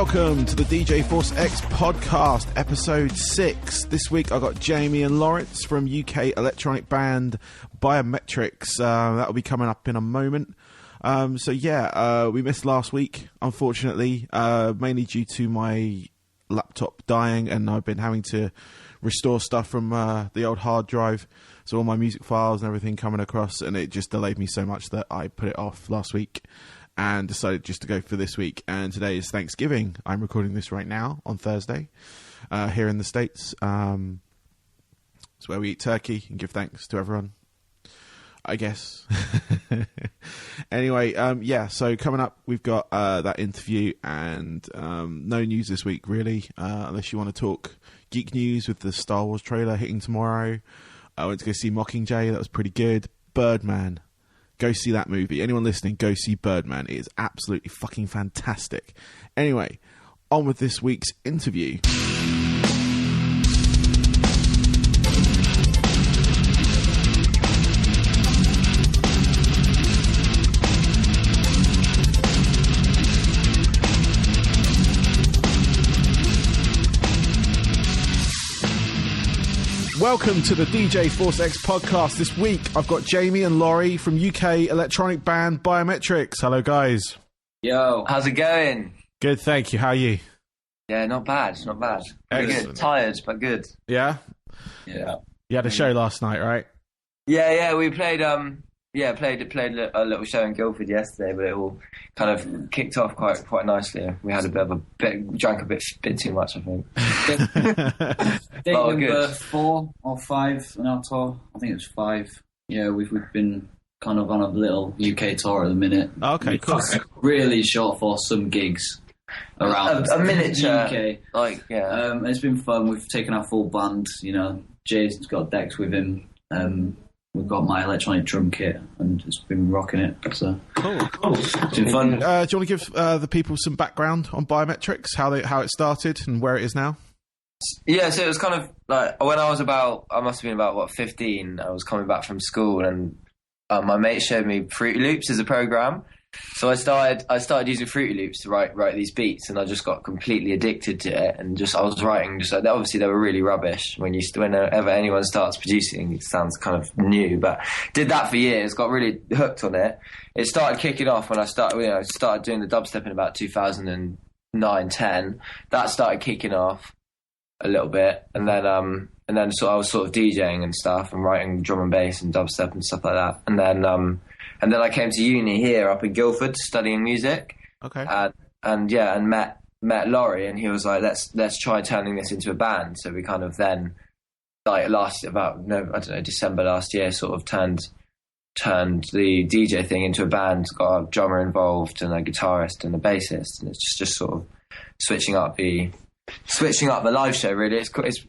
welcome to the DJ Force X podcast, episode 6. This week I got Jamie and Laurence from UK electronic band Biometrix. That'll be coming up in a moment. We missed last week, unfortunately, mainly due to my laptop dying, and I've been having to restore stuff from the old hard drive, so all my music files and everything coming across, and it just delayed me so much that I put it off last week and decided just to go for this week. And today is Thanksgiving. I'm recording this right now on Thursday here in the States. It's where we eat turkey and give thanks to everyone, I guess. Anyway, so coming up, we've got that interview, and no news this week, really, unless you want to talk geek news with the Star Wars trailer hitting tomorrow. I went to go see Mockingjay. That was pretty good. Birdman. Go see that movie. Anyone listening, go see Birdman. It is absolutely fucking fantastic. Anyway, on with this week's interview. Welcome to the DJ Force X podcast. This week, I've got Jamie and Laurie from UK electronic band Biometrix. Hello, guys. Yo, how's it going? Good, thank you. How are you? Yeah, not bad, not bad. Good. Tired, but good. Yeah? Yeah. You had a show last night, right? Yeah, we played played a little show in Guildford yesterday, but it all kind of kicked off quite nicely. We had drank a bit too much, I think. Day number 4 or 5 on our tour. I think it was 5. Yeah, we've been kind of on a little UK tour at the minute. Okay, cool. Really short for some gigs around a miniature UK. It's been fun. We've taken our full band. You know, Jay's got decks with him. We've got my electronic drum kit, and it's been rocking it. So cool. It's been fun. Do you want to give the people some background on Biometrix, how it started and where it is now? Yeah, so it was kind of like when I must have been about 15. I was coming back from school, and my mate showed me Fruity Loops as a program. So I started using Fruity Loops to write these beats, and I just got completely addicted to it. And I was writing. Obviously they were really rubbish. Whenever anyone starts producing, it sounds kind of new. But did that for years. Got really hooked on it. It started kicking off when I started doing the dubstep in about 2009-10. That started kicking off a little bit, and then so I was sort of DJing and stuff, and writing drum and bass and dubstep and stuff like that. And then I came to uni here up in Guildford studying music. Okay. And met Laurie, and he was like, let's try turning this into a band. So we kind of then December last year sort of turned the DJ thing into a band, got a drummer involved and a guitarist and a bassist, and it's just sort of switching up the live show. Really,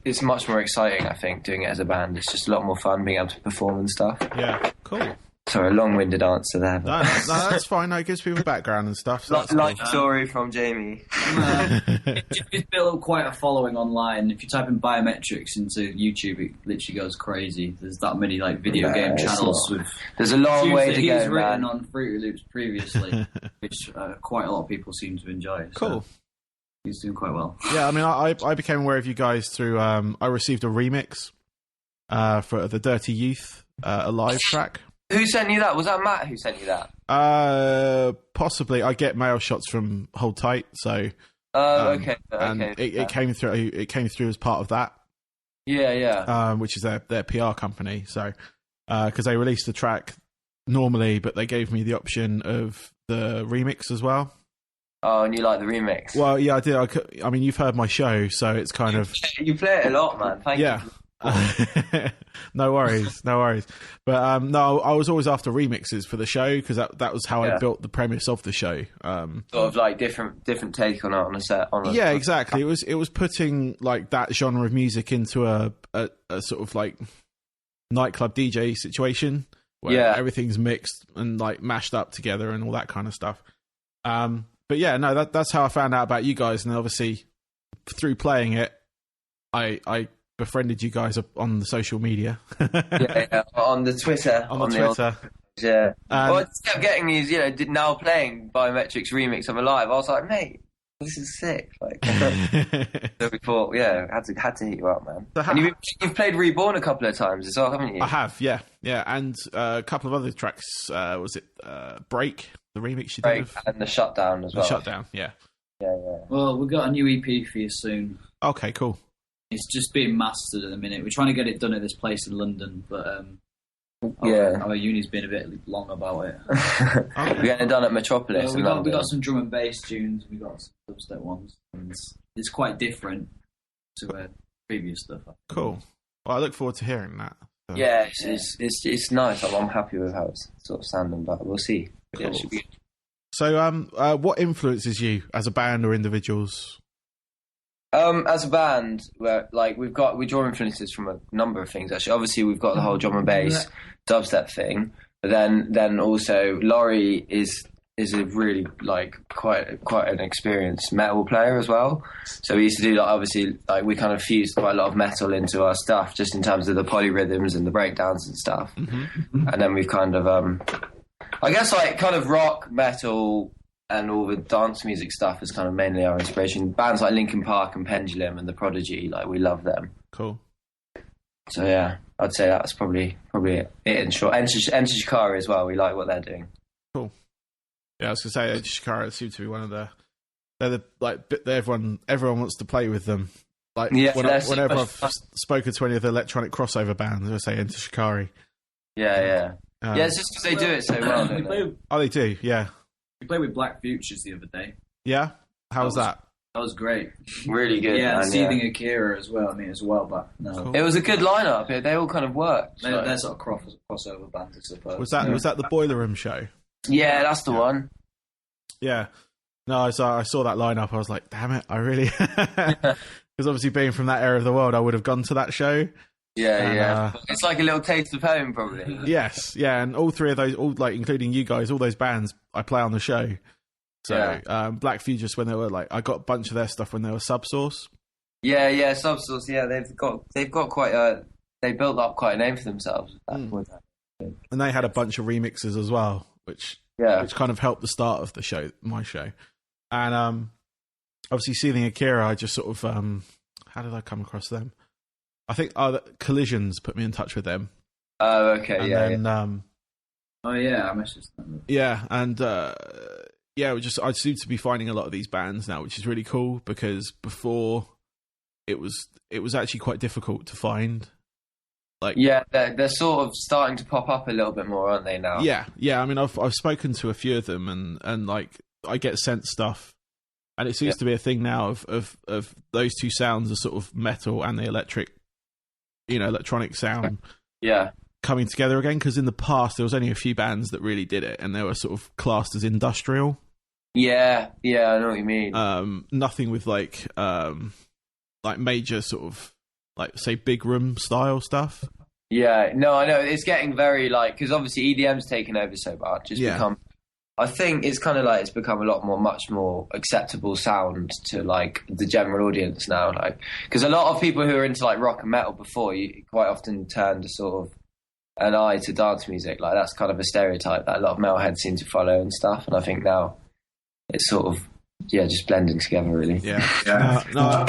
it's much more exciting, I think, doing it as a band. It's just a lot more fun being able to perform and stuff. Yeah, cool. Sorry, a long-winded answer there. No, that's fine. No, it gives people background and stuff. So cool. Story from Jamie. It's built up quite a following online. If you type in Biometrix into YouTube, it literally goes crazy. There's that many video game channels. There's a long way to go. He's written on Fruity Loops previously, which quite a lot of people seem to enjoy. Cool. So he's doing quite well. Yeah, I mean, I became aware of you guys through. I received a remix for the Dirty Youth a live track. Who sent you that? Was that Matt who sent you that? Possibly. I get mail shots from Hold Tight, so. Okay. And it came through. It came through as part of that. Yeah. Which is their PR company. So, because they released the track normally, but they gave me the option of the remix as well. Oh, and you like the remix? Well, yeah, I did. I mean, you've heard my show, so it's kind of. You play it a lot, man. Thank you. No worries. But no, I was always after remixes for the show, because that was how I built the premise of the show. Sort of like different take on a set. Exactly. It was putting like that genre of music into a sort of like nightclub DJ situation where everything's mixed and like mashed up together and all that kind of stuff. But yeah, no, that's how I found out about you guys, and then obviously through playing it, I befriended you guys on the social media. On the Twitter. On the Twitter. Well, I just kept getting these, now playing Biometrix remix of Alive. I was like, mate, this is sick. Like, so we thought, yeah, had to hit you up, man. So and you've played Reborn a couple of times as well, haven't you? I have, yeah, and a couple of other tracks. Was it Break, the remix you did? And the Shutdown as well. The Shutdown, yeah. Well, we've got a new EP for you soon. Okay, cool. It's just being mastered at the minute. We're trying to get it done at this place in London, but our uni's been a bit long about it. We're getting it done at Metropolis. We got some drum and bass tunes. We got some dubstep ones. And it's quite different to previous stuff. Cool. Well, I look forward to hearing that. So. Yeah, it's nice. I'm happy with how it's sort of sounding, but we'll see. Cool. Yeah, it should be. So, what influences you as a band or individuals? As a band, we draw influences from a number of things. Actually, obviously we've got the whole drum and bass dubstep thing, but then also Laurie is a really quite an experienced metal player as well. So we used to do we kind of fused quite a lot of metal into our stuff, just in terms of the polyrhythms and the breakdowns and stuff. Mm-hmm. And then we've kind of I guess kind of rock, metal, and all the dance music stuff is kind of mainly our inspiration. Bands like Linkin Park and Pendulum and The Prodigy, we love them. Cool. So yeah, I'd say that's probably it in short. Enter Shikari as well. We like what they're doing. Cool. Yeah, I was gonna say Enter Shikari seems to be one of everyone wants to play with them. Whenever I've spoken to any of the electronic crossover bands, I say Enter Shikari. Yeah. It's just because they do it so well. Don't they? Oh, they do. Yeah. We played with Black Futures the other day. Yeah? How was that? That was great. Really good. Yeah, man, and Seething Akira as well. I mean, it was a while back. No. Cool. It was a good lineup. They all kind of worked. They're sort of crossover bands, I suppose. Was that the Boiler Room show? Yeah, that's the one. Yeah. No, I saw that lineup. I was like, damn it, I really... Because obviously being from that area of the world, I would have gone to that show. Yeah. It's like a little taste of home, probably. Yes, yeah, and all three of those, including you guys, all those bands I play on the show. So, Black Fugees, when they were I got a bunch of their stuff when they were Subsource. Yeah, Subsource. Yeah, they've got quite they built up quite a name for themselves. And they had a bunch of remixes as well, which kind of helped the start of the show, my show. And obviously, Seething Akira, I just sort of how did I come across them? I think Collisions put me in touch with them. Oh, okay, and then, I messaged them. Yeah, and I seem to be finding a lot of these bands now, which is really cool because before it was actually quite difficult to find. They're sort of starting to pop up a little bit more, aren't they now? Yeah. I mean, I've spoken to a few of them, and I get sent stuff. And it seems to be a thing now of those two sounds, the sort of metal and the electronic sound, coming together again. Because in the past there was only a few bands that really did it, and they were sort of classed as industrial. Yeah, I know what you mean. Nothing with major sort of say big room style stuff. Yeah, no, I know it's getting very because obviously EDM's taken over so much. It's become. I think it's kind of it's become much more acceptable sound to the general audience now. Because a lot of people who are into rock and metal before, you quite often turn to sort of an eye to dance music. That's kind of a stereotype that a lot of metalheads seem to follow and stuff. And I think now it's sort of just blending together really. Yeah. No,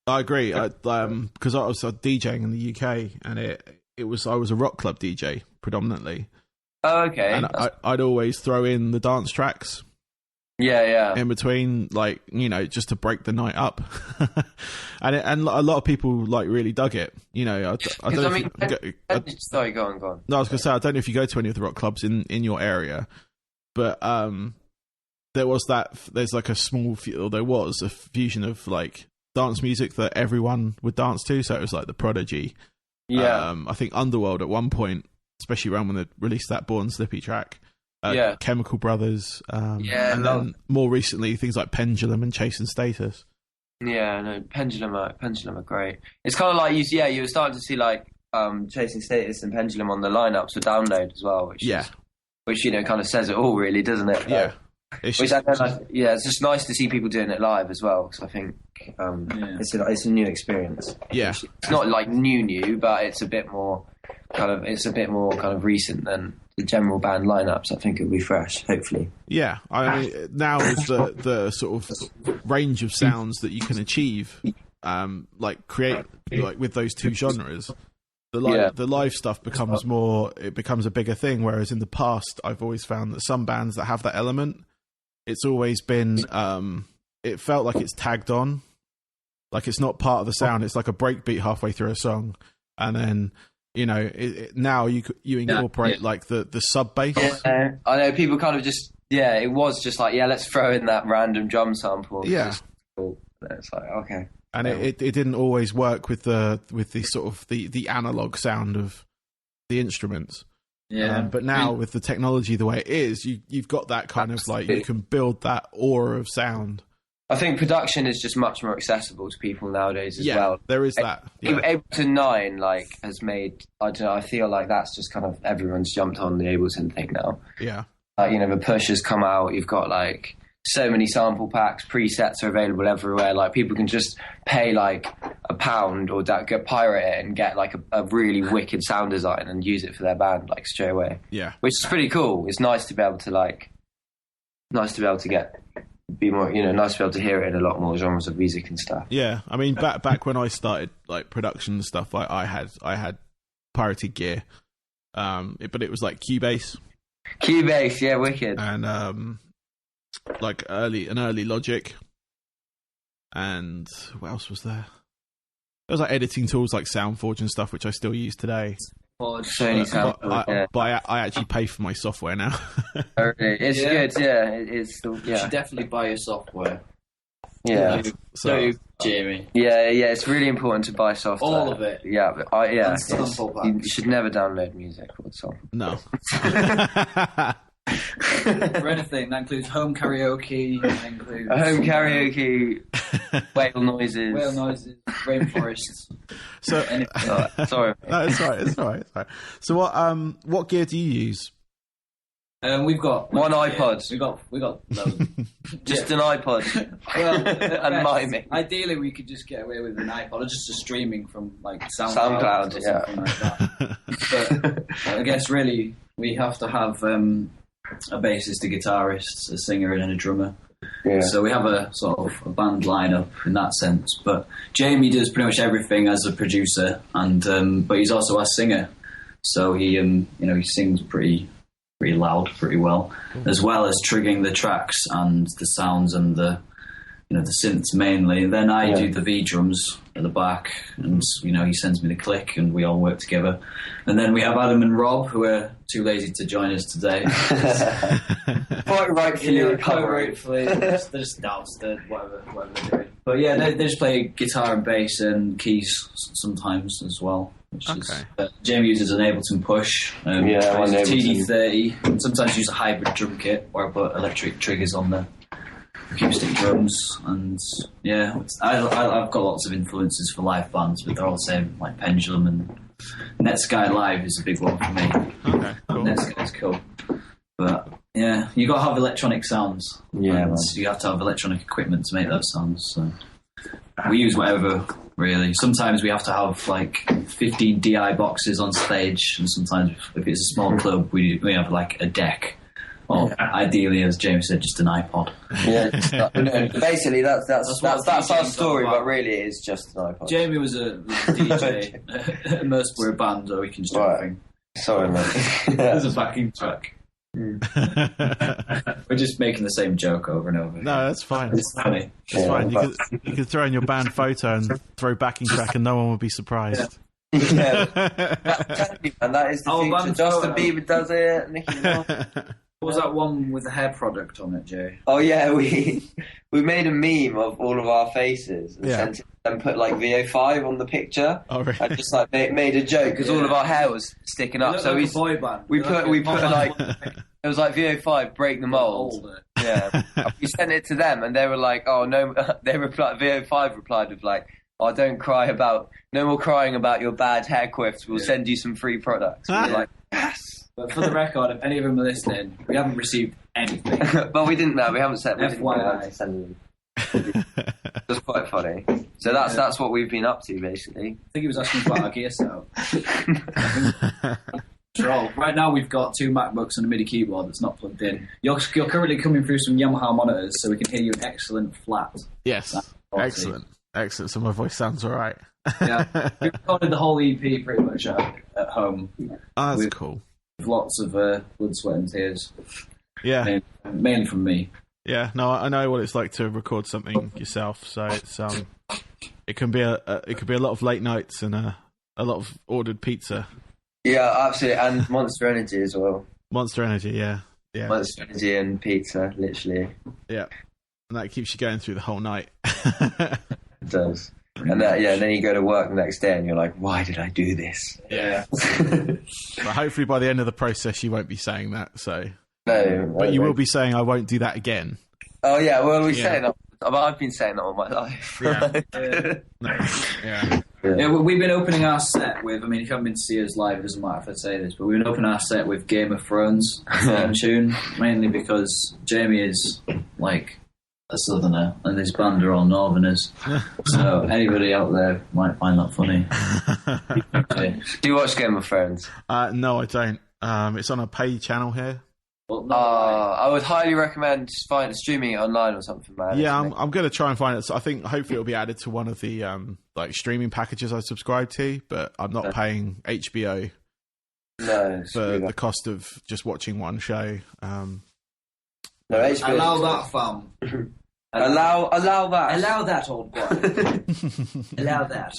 I agree. Because I was DJing in the UK, and I was a rock club DJ predominantly. Oh, okay. And I'd always throw in the dance tracks. Yeah. In between, just to break the night up. and a lot of people really dug it. Sorry, go on. No, I was going to say, I don't know if you go to any of the rock clubs in your area, but there's a fusion of dance music that everyone would dance to. So it was The Prodigy. Yeah. I think Underworld at one point, especially around when they released that Born Slippy track. Chemical Brothers. And then more recently, things like Pendulum and Chasing Status. Yeah, no, Pendulum are great. It's kind of you were starting to see Chasing Status and Pendulum on the lineups for Download as well, which kind of says it all, really, doesn't it? Yeah. It's just nice to see people doing it live as well, because I think it's a new experience. Yeah. It's not new, but it's a bit more it's a bit more kind of recent than the general band lineups. I think it'll be fresh, hopefully. Yeah, I mean, now with the sort of range of sounds that you can achieve, create with those two genres, the live stuff becomes a bigger thing. Whereas in the past, I've always found that some bands that have that element, it's always been it felt like it's tagged on, like it's not part of the sound. It's like a breakbeat halfway through a song, and then now you incorporate like the sub bass. Yeah, I know people kind of just it was just like let's throw in that random drum sample. Yeah, cool. It's like okay. And it didn't always work with the sort of the analog sound of the instruments. Yeah. But now with the technology the way it is, you've got that kind of like, you can build that aura of sound. I think production is just much more accessible to people nowadays as well. There is that. Yeah. Ableton 9 has made, I don't know, I feel like that's just kind of everyone's jumped on the Ableton thing now. Yeah. The push has come out, you've got like so many sample packs, presets are available everywhere. Like people can just pay like £1 or get pirate it and get like a really wicked sound design and use it for their band like straight away. Yeah, which is pretty cool. It's nice to be able to nice to be able to hear it in a lot more genres of music and stuff. Yeah, I mean back when I started like production and stuff, I had pirated gear, but it was like Cubase. Cubase, yeah, wicked. And like early Logic, and what else was there? There was like editing tools like SoundForge and stuff, which I still use today. But I actually pay for my software now. It's good, yeah. It's still, You should definitely buy your software. Yeah. So, Jamie. Yeah, it's really important to buy software. All of it. Yeah, but you should never download music or song. No. For anything, that includes home karaoke, home karaoke, whale noises, rainforests. So, sorry. No, it's all right. So, what gear do you use? We've got one iPod. We got loads. Just an iPod. Well, and miming. Ideally, we could just get away with an iPod or just a streaming from like SoundCloud or something like that. But I guess really we have to have a bassist, a guitarist, a singer, and a drummer. Yeah. So we have a sort of a band lineup in that sense. But Jamie does pretty much everything as a producer, and but he's also a singer. So he he sings pretty loud, pretty well, as well as triggering the tracks and the sounds and the the synths mainly. And then I do the V drums at the back, and he sends me the click, and we all work together. And then we have Adam and Rob, who are too lazy to join us today. Quite rightfully, quite rightfully. They're just downstairs, whatever they're doing. But yeah, they just play guitar and bass and keys sometimes as well. Which is, Jamie uses an Ableton Push. TD30. And sometimes use a hybrid drum kit where I put electric triggers on the acoustic drums. And I've got lots of influences for live bands, but they're all the same, like Pendulum and Netsky Live is a big one for me. Okay, cool. Netsky's cool. But yeah, you got to have electronic sounds. Yeah, and you have to have electronic equipment to make those sounds. So we use whatever. Really, sometimes we have to have like 15 DI boxes on stage, and sometimes if it's a small club, we have like a deck, or ideally, as James said, just an iPod. Yeah, basically that's our story, but really it is just an iPod. Jamie was a DJ, most we're a band, or we can just do everything. Sorry, mate. There's a backing track. We're just making the same joke over and over. No, that's fine. It's funny. It's fine. You could throw in your band photo and throw backing track, and no one would be surprised. Yeah, and that is the future. Justin Bieber does it. Nicki Minaj. What was that one with the hair product on it, Jay? Oh yeah, we made a meme of all of our faces and sent it and put like VO5 on the picture. Oh, really? And just like made a joke because all of our hair was sticking up. So like we put like it was like VO5 break the mold. Yeah, we sent it to them and they were like, oh no. They replied. VO5 replied with like, oh, don't cry about no more crying about your bad hair quifts. We'll send you some free products. We're like, yes. But for the record, if any of them are listening, we haven't received anything. But we didn't know. We haven't sent. FYI. That's quite funny. So that's what we've been up to, basically. I think he was asking about our gear setup. So right now we've got 2 MacBooks and a MIDI keyboard that's not plugged in. You're currently coming through some Yamaha monitors, so we can hear you excellent flat. Yes, excellent. So my voice sounds all right. Yeah, we recorded the whole EP pretty much at home. Oh, that's cool. With lots of blood, sweat and tears. Yeah. Mainly from me. Yeah, no, I know what it's like to record something yourself, so it's it can be a lot of late nights and a lot of ordered pizza. Yeah, absolutely, and Monster Energy as well. Monster Energy, yeah. Monster Energy and pizza, literally. Yeah, and that keeps you going through the whole night. It does. And then you go to work the next day and you're like, why did I do this? Yeah. But hopefully by the end of the process you won't be saying that, so... No. But you will be saying, I won't do that again. Oh, yeah, well, say that. I've been saying that all my life. Yeah. Yeah, we've been opening our set with, if you haven't been to see us live, it doesn't matter if I say this, but we've been opening our set with Game of Thrones theme tune, mainly because Jamie is, like, a southerner, and his band are all northerners. So anybody out there might find that funny. Do you watch Game of Thrones? No, I don't. It's on a paid channel here. Well, no, I would highly recommend streaming it online or something, man. Yeah, I'm going to try and find it. So I think hopefully it'll be added to one of the streaming packages I subscribe to, but I'm not paying HBO for the cost of just watching one show. No, HBO. Allow that, fam. Allow that. Allow that, old boy. Allow that.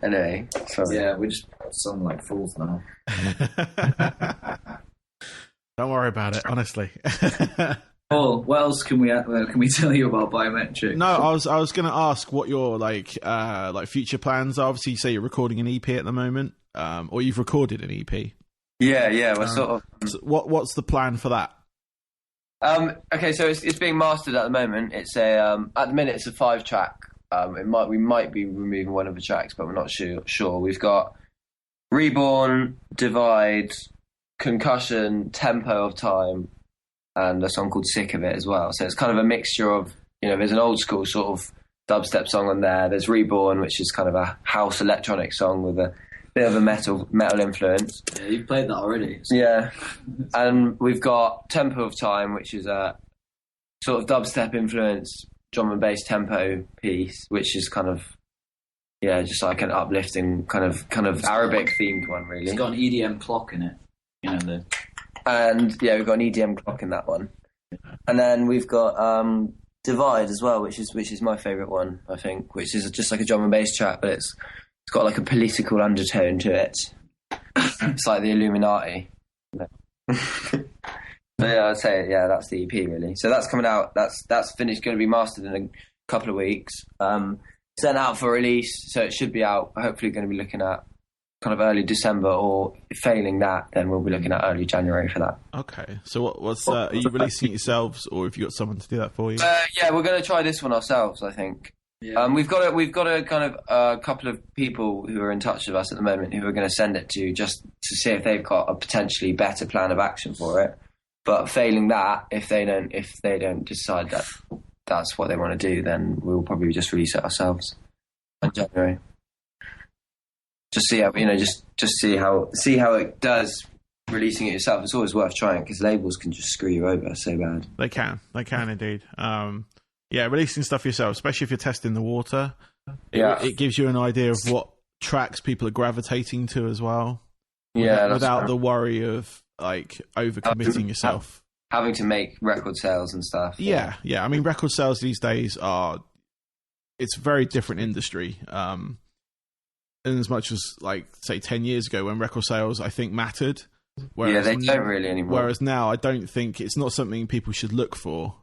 Anyway, sorry. Yeah, we just sound like fools now. Don't worry about it, honestly. Paul, what else can we tell you about Biometrix? No, I was going to ask what your future plans are. Obviously, you say you're recording an EP at the moment, or you've recorded an EP. Yeah, we're sort of. So what's the plan for that? Okay, so it's being mastered at the moment. It's at the minute it's a 5-track. We might be removing one of the tracks, but we're not sure. We've got Reborn, Divide, Concussion, Tempo of Time, and a song called Sick of It as well. So it's kind of a mixture of, there's an old school sort of dubstep song on there. There's Reborn, which is kind of a house electronic song with a bit of a metal influence. Yeah, you've played that already. So. Yeah. And we've got Tempo of Time, which is a sort of dubstep influenced drum and bass tempo piece, which is kind of, just like an uplifting kind of Arabic themed one, really. It's got an EDM clock in it. And we've got an EDM clock in that one. And then we've got Divide as well, which is my favourite one, I think, which is just like a drum and bass track, but it's got like a political undertone to it. It's like the Illuminati. So I'd say that's the EP really. So that's coming out. That's finished, going to be mastered in a couple of weeks. Sent out for release, so it should be out. Hopefully, going to be looking at kind of early December, or failing that, then we'll be looking at early January for that. Okay, so what's are you releasing it yourselves, or have you got someone to do that for you? We're going to try this one ourselves, I think. Yeah. We've got a kind of a couple of people who are in touch with us at the moment who are going to send it to, just to see if they've got a potentially better plan of action for it. But failing that, if they don't decide that that's what they want to do, then we'll probably just release it ourselves in January. Just see how see how it does. Releasing it yourself, it's always worth trying, because labels can just screw you over so bad. They can indeed. Releasing stuff yourself, especially if you're testing the water, it gives you an idea of what tracks people are gravitating to as well. Without the worry of like overcommitting yourself, having to make record sales and stuff. Yeah. I mean, record sales these days it's a very different industry. In as much as, like, say 10 years ago, when record sales I think mattered. Whereas they don't really anymore. Whereas now, I don't think it's not something people should look for,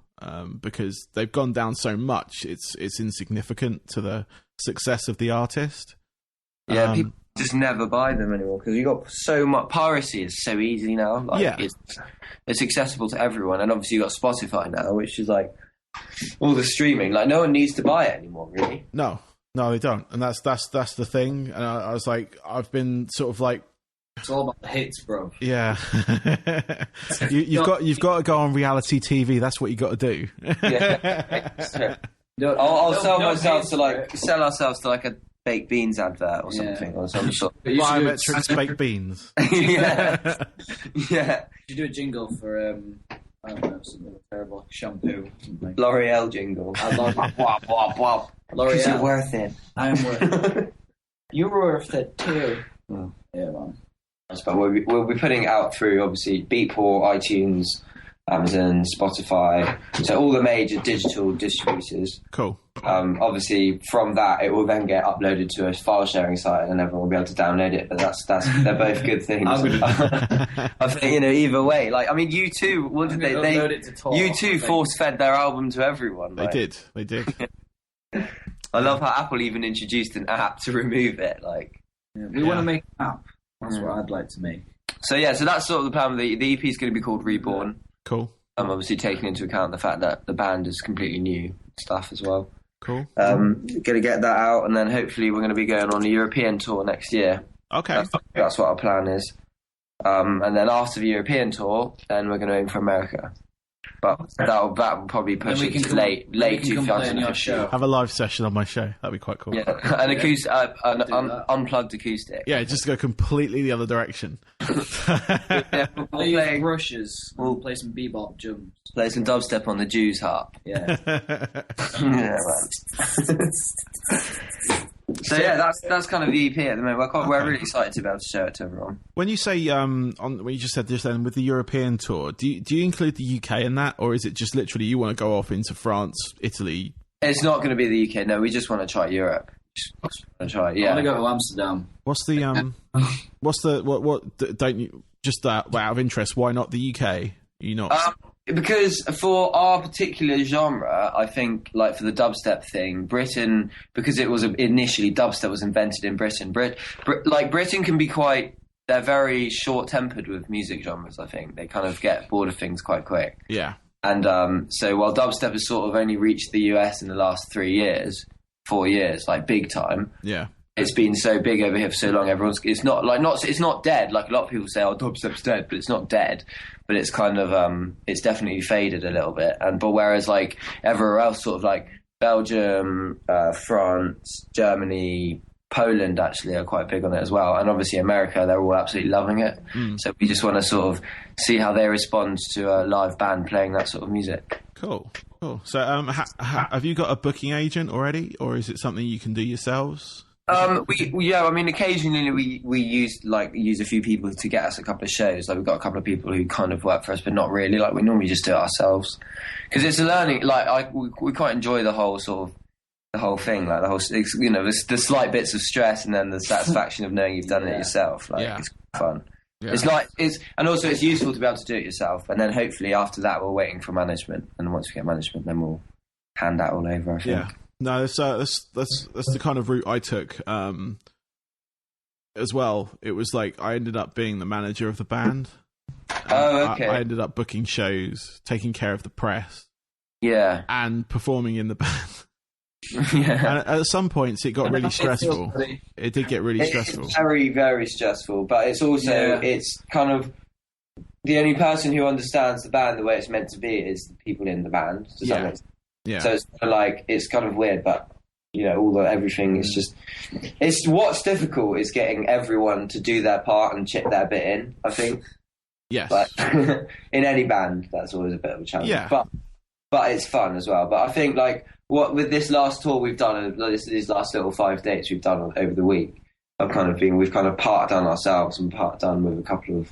because they've gone down so much. It's insignificant to the success of the artist. Yeah, people just never buy them anymore, because you got so much piracy. Is so easy now. It's accessible to everyone, and obviously you got Spotify now, which is like all the streaming. Like, no one needs to buy it anymore, really. No, they don't, and that's the thing. And I was like, I've been sort of like, it's all about the hits, bro. Yeah, you've got to go on reality TV. That's what you got to do. I'll sell myself to sell ourselves to like a baked beans advert or something or some sort. Biometrix baked beans. Yeah. Yeah. You do a jingle for I don't know, something terrible, shampoo, something. L'Oreal jingle. L'Oreal. You're worth it. I am worth it. You're worth it too. Mm. Yeah, man. But we'll be putting it out through obviously Beatport, iTunes, Amazon, Spotify, so all the major digital distributors. Cool. Obviously, from that, it will then get uploaded to a file sharing site, and everyone will be able to download it. But they're both good things. I think either way. Like, I mean, U2, what did they? U2 force fed their album to everyone. They did. I love how Apple even introduced an app to remove it. Like, we want to make an app. That's what I'd like to make. So that's sort of the plan. The EP is going to be called Reborn. Cool. I'm obviously taking into account the fact that the band is completely new stuff as well. Cool. Going to get that out, and then hopefully we're going to be going on a European tour next year. Okay. That's what our plan is. And then after the European tour, then we're going to aim for America. But that will probably push it to late 2015. Have a live session on my show. That'd be quite cool. Yeah, an unplugged acoustic. Yeah, just go completely the other direction. We'll use brushes. We'll play some bebop jumps. Play some dubstep on the Jews harp. Yeah. Yeah, man. So that's kind of the EP at the moment. We're really excited to be able to show it to everyone. When you say when you just said just then with the European tour, do you include the UK in that, or is it just literally you want to go off into France, Italy? It's not going to be the UK. No, we just want to try Europe. I want to go to Amsterdam. What's the what? Don't you just out of interest? Why not the UK? You not? Because for our particular genre, I think, like for the dubstep thing, Britain, because it was initially dubstep was invented in Britain. Britain can be they're very short-tempered with music genres. I think they kind of get bored of things quite quick. Yeah. And so while dubstep has sort of only reached the US in the last 4 years, like big time. Yeah. It's been so big over here for so long. It's not dead. Like a lot of people say, "Oh, dubstep's dead," but it's not dead. But it's kind of it's definitely faded a little bit. But whereas like everywhere else, sort of like Belgium, France, Germany, Poland actually are quite big on it as well. And obviously America, they're all absolutely loving it. So we just want to sort of see how they respond to a live band playing that sort of music. Cool. So have you got a booking agent already, or is it something you can do yourselves? I mean, occasionally we use a few people to get us a couple of shows. Like we've got a couple of people who kind of work for us, but not really. Like we normally just do it ourselves because it's a learning. Like we quite enjoy the whole thing. Like the whole, the slight bits of stress and then the satisfaction of knowing you've done it yourself. Like it's fun. Yeah. And also it's useful to be able to do it yourself. And then hopefully after that we're waiting for management. And once we get management, then we'll hand that all over. I think. Yeah. No, that's the kind of route I took as well. It was like I ended up being the manager of the band. Oh, okay. I ended up booking shows, taking care of the press, and performing in the band. Yeah. And at some points, it got really stressful. It did get really stressful. It's very, very stressful. But it's also it's kind of the only person who understands the band the way it's meant to be is the people in the band. Does that make sense? Yeah. So it's kind of weird, but everything is just. It's what's difficult is getting everyone to do their part and chip their bit in. I think. Yes. But in any band, that's always a bit of a challenge. Yeah. But it's fun as well. But I think what with this last tour we've done, these last little 5 dates we've done over the week, we've kind of part done ourselves and part done with a couple of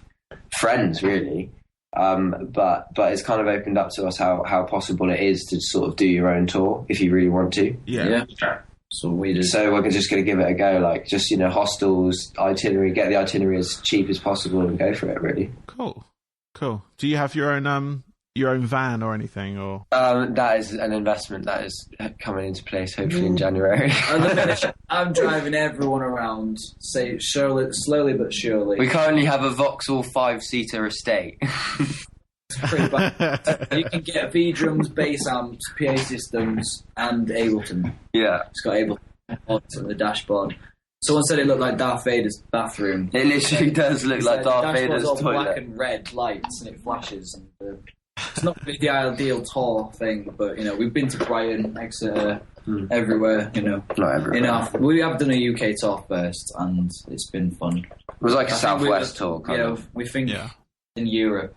friends really. But it's kind of opened up to us how possible it is to sort of do your own tour if you really want to. Yeah. So we're just going to give it a go. Like just hostels, itinerary, get the itinerary as cheap as possible and go for it. Really. Cool. Do you have your own van or anything, or? That is an investment that is coming into place hopefully in January. I'm driving everyone around, slowly but surely. We currently have a Vauxhall 5-seater estate. It's pretty bad. You can get V-drums, bass amps, PA systems, and Ableton. Yeah. It's got Ableton on the dashboard. Someone said it looked like Darth Vader's bathroom. It literally does look like Darth Vader's toilet. Black and red lights, and it flashes. And it's not really the ideal tour thing, but we've been to Brighton, Exeter, everywhere. Not everywhere. We have done a UK tour first, and it's been fun. It was like a Southwest tour, kind of. We think in Europe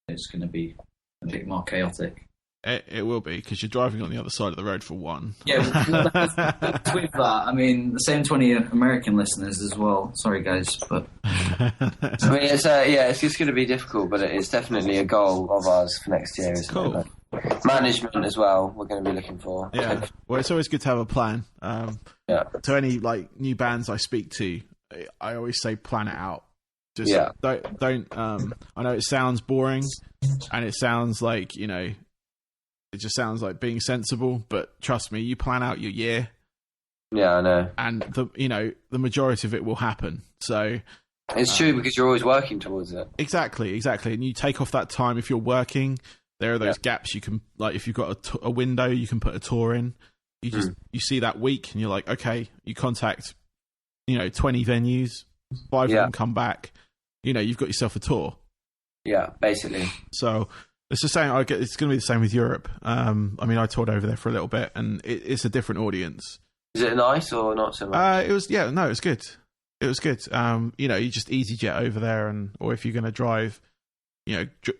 it's going to be a bit more chaotic. It will be, because you're driving on the other side of the road for one. Yeah, with that, I mean, the same 20 American listeners as well. Sorry, guys, but I mean, it's just going to be difficult, but it's definitely a goal of ours for next year, isn't it? Like, management as well, we're going to be looking for. Yeah, well, it's always good to have a plan. To any new bands I speak to, I always say plan it out. Just don't. I know it sounds boring, and it sounds like it just sounds like being sensible, but trust me, you plan out your year. Yeah, I know. And the majority of it will happen. So it's true, because you're always working towards it. Exactly. And you take off that time if you're working. There are those gaps you can, like, if you've got a window, you can put a tour in. You see that week, and you're like, okay, you contact 20 venues, 5 of them come back. You've got yourself a tour. Yeah, basically. So it's the same. It's going to be the same with Europe. I mean, I toured over there for a little bit, and it's a different audience. Is it nice or not so much? It was good. It was good. You just EasyJet over there, or if you're going to drive,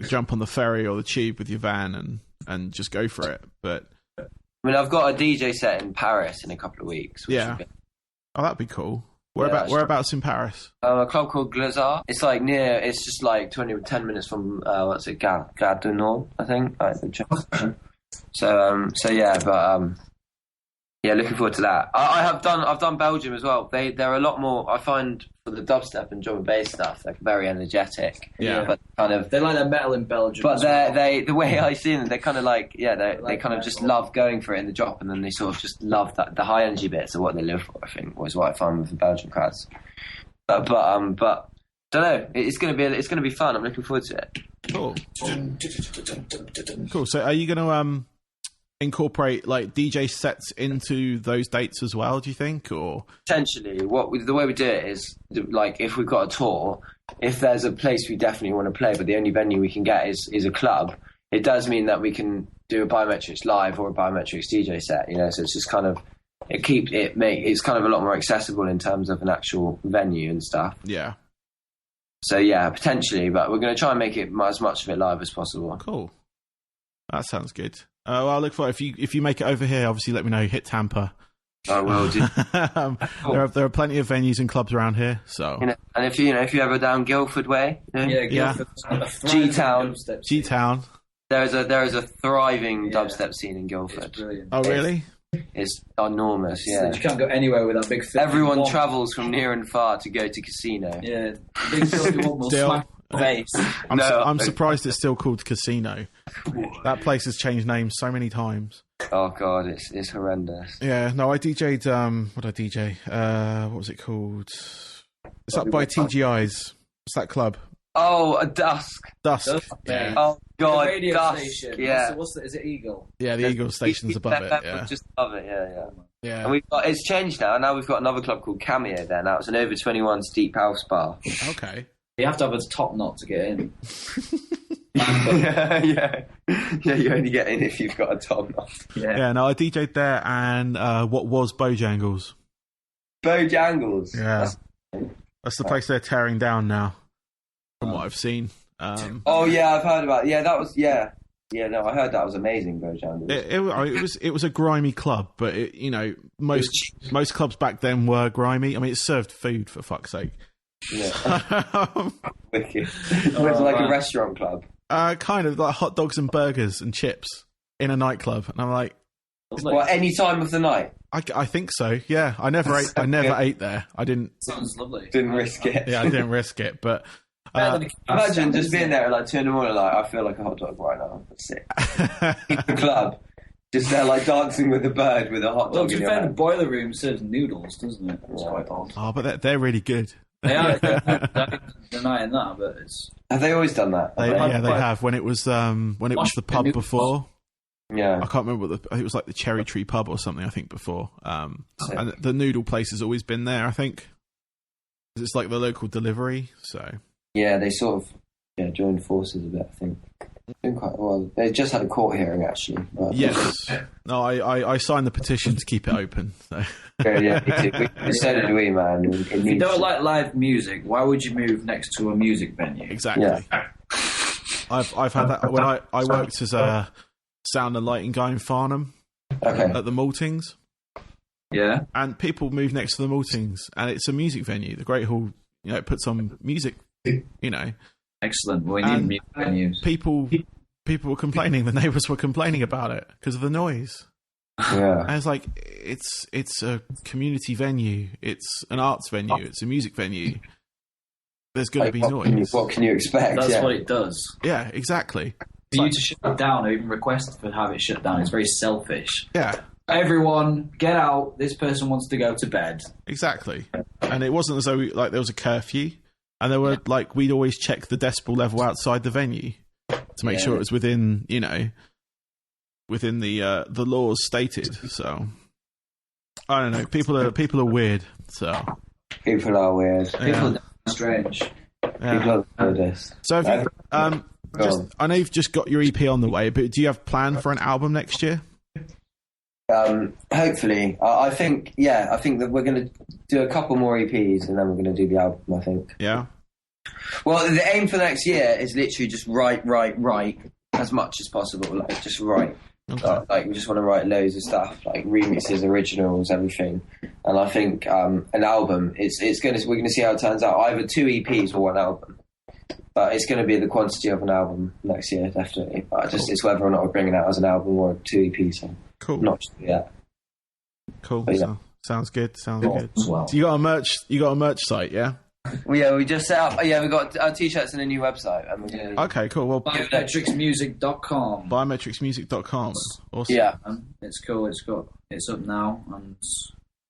jump on the ferry or the tube with your van and just go for it. But I mean, I've got a DJ set in Paris in a couple of weeks. Oh, that'd be cool. Whereabouts in Paris? A club called Glazar. It's like it's just like 10 minutes from, Gare du Nord, I think. Looking forward to that. I've done Belgium as well. They're a lot more, I find, for the dubstep and drum and bass stuff, they're very energetic. Yeah. But kind of, they like their metal in Belgium. But the way I see them, they're kind of like, they kind of just love going for it in the drop, and then they sort of just love the high energy bits of what they live for, I think, was what I find with the Belgian crowds. But don't know. It's gonna be fun. I'm looking forward to it. Cool. So are you gonna incorporate like DJ sets into those dates as well, do you think? Or potentially, the way we do it is, like, if we've got a tour, if there's a place we definitely want to play, but the only venue we can get is a club, it does mean that we can do a Biometrix live or a Biometrix DJ set, so it's just kind of, it's kind of a lot more accessible in terms of an actual venue and stuff. Yeah. So potentially, but we're going to try and make it as much of it live as possible. Cool. That sounds good. Well, I'll look for it. If you make it over here, obviously let me know. Hit Tampa. I will do. There are plenty of venues and clubs around here. So and if you ever down Guildford way, Guildford, G-Town. There is a thriving dubstep scene in Guildford. It's brilliant. Oh, really? It's enormous. Yeah, you can't go anywhere without big. Everyone travels from near and far to go to casino. Yeah, big one will smack face. I'm surprised it's still called Casino. That place has changed names so many times. Oh god, it's horrendous. Yeah, no, I DJ'd. What did I DJ? What was it called? It's up by TGI's. What's that club? Oh, Dusk. Yeah. Oh god, the radio Dusk. Station. Yeah. Is it Eagle? Yeah, the Eagle station's above it. Yeah. Just above it. Yeah. Yeah. And it's changed now. Now we've got another club called Cameo there. Now it's an over 21s deep house bar. Okay. You have to have a top knot to get in. Yeah. You only get in if you've got a top knot. Yeah. No, I DJ'd there, and what was Bojangles? Bojangles. Yeah. That's the place they're tearing down now, from what I've seen. Oh yeah, I've heard about. Yeah, that was no, I heard that was amazing. Bojangles. It was a grimy club, but most clubs back then were grimy. I mean, it served food, for fuck's sake. Yeah. Wicked. It was like a restaurant club. Kind of like hot dogs and burgers and chips in a nightclub, and I'm like, what, any time of the night? I think so. Yeah, I never ate there. I didn't. Sounds lovely. Didn't risk it. Yeah, I didn't risk it, but. Imagine just being there at like 2 a.m, like, I feel like a hot dog right now. That's sick. In the club, just there like dancing with a bird with a hot dog. Well, to be fair, the boiler room serves noodles, doesn't it? It's quite odd. Oh, but they're really good. They are denying that, but it's. Have they always done that? They have. When it was the pub before. Yeah, I can't remember I think it was like the Cherry Tree Pub or something. I think before. And the noodle place has always been there. I think it's like the local delivery. So. Yeah, they sort of joined forces a bit, I think. Doing quite well. They just had a court hearing, actually. Yes. No, I signed the petition to keep it open. So. Yeah, me too. So did we, man. If you don't like live music, why would you move next to a music venue? Exactly. Yeah. I've had that when I worked as a sound and lighting guy in Farnham at the Maltings. Yeah. And people move next to the Maltings, and it's a music venue. The Great Hall, it puts on music, Excellent. We need music venues. People were complaining. The neighbours were complaining about it because of the noise. Yeah. And it's like, it's a community venue. It's an arts venue. It's a music venue. There's going to be noise. What can you expect? That's what it does. Yeah, exactly. For you to shut it down or even request for have it shut down is very selfish. Yeah. Everyone, get out. This person wants to go to bed. Exactly. And it wasn't as though there was a curfew. And there were we'd always check the decibel level outside the venue to make sure it was within, within the laws stated. So I don't know. People are weird. So people are weird. Yeah. People are strange. Yeah. People are weirdest. So have you, I know you've just got your EP on the way, but do you have plan for an album next year? Hopefully, I think that we're going to do a couple more EPs and then we're going to do the album, I think. Yeah. Well, the aim for next year is literally just write as much as possible. Just write. Okay. We just want to write loads of stuff, remixes, originals, everything. And I think an album, we're going to see how it turns out. Either 2 EPs or 1 album. But it's going to be the quantity of an album next year, definitely. But it's whether or not we're bringing it out as an album or 2 EPs. So cool. Not just yet. Cool. But, yeah. Sounds good. Good. Well. So you got a merch site, yeah? Well, we just set up. Yeah, we got our t-shirts and a new website, and we're gonna. Okay, cool. Well, Biometrixmusic.com. Biometrixmusic.com. Awesome. Yeah, it's cool. It's up now, and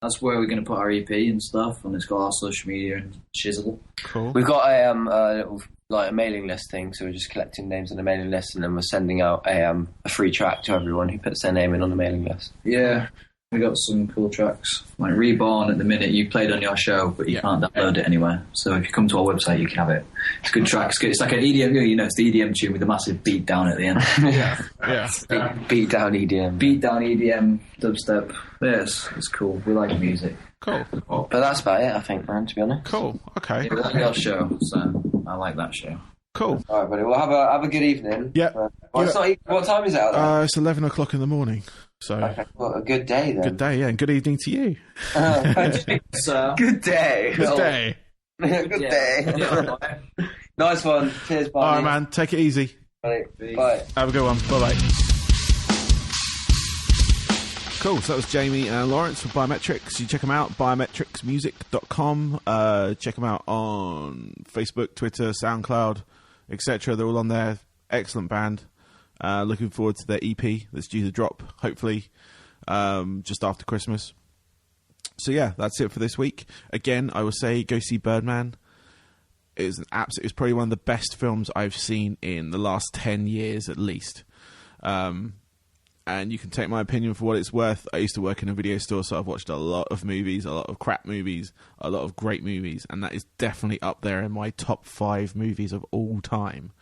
that's where we're going to put our EP and stuff. And it's got our social media and shizzle. Cool. We've We've got a little a mailing list thing, so we're just collecting names on the mailing list, and then we're sending out a free track to everyone who puts their name in on the mailing list. Yeah. We got some cool tracks. Like Reborn at the minute, you played on your show, but you can't download it anywhere. So if you come to our website, you can have it. It's a good track. It's like an EDM, it's the EDM tune with a massive beat down at the end. Yeah. Beat down EDM. Beat down EDM, dubstep. Yes, it's cool. We like music. Cool. But that's about it, I think, man, to be honest. Cool. Okay. Yeah, we like your show, so I like that show. Cool. All right, buddy. Well, have a good evening. Yeah. What time is it out there? It's 11 o'clock in the morning. So Okay, well, a good day then. good day, yeah, and good evening to you. So, Good day. Good day. Good day. Yeah. Nice one. Cheers, buddy. All right, man. Take it easy. Bye. Have a good one. Bye-bye. Cool. So that was Jamie and Laurence from Biometrix. You check them out, biometrixmusic.com. Check them out on Facebook, Twitter, SoundCloud, etc. They're all on there. Excellent band. Looking forward to their EP that's due to drop, hopefully, just after Christmas. So yeah, that's it for this week. Again, I will say go see Birdman. It's probably one of the best films I've seen in the last 10 years at least. And you can take my opinion for what it's worth. I used to work in a video store, so I've watched a lot of movies, a lot of crap movies, a lot of great movies, and that is definitely up there in my top 5 movies of all time.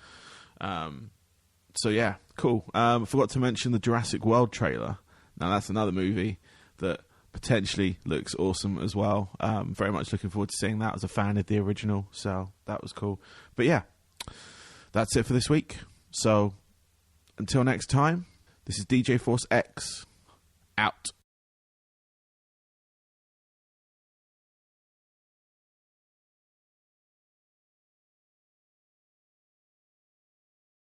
So yeah, cool. I forgot to mention the Jurassic World trailer. Now that's another movie that potentially looks awesome as well. Very much looking forward to seeing that. As a fan of the original, so that was cool. But yeah, that's it for this week. So until next time, this is DJ Force X out.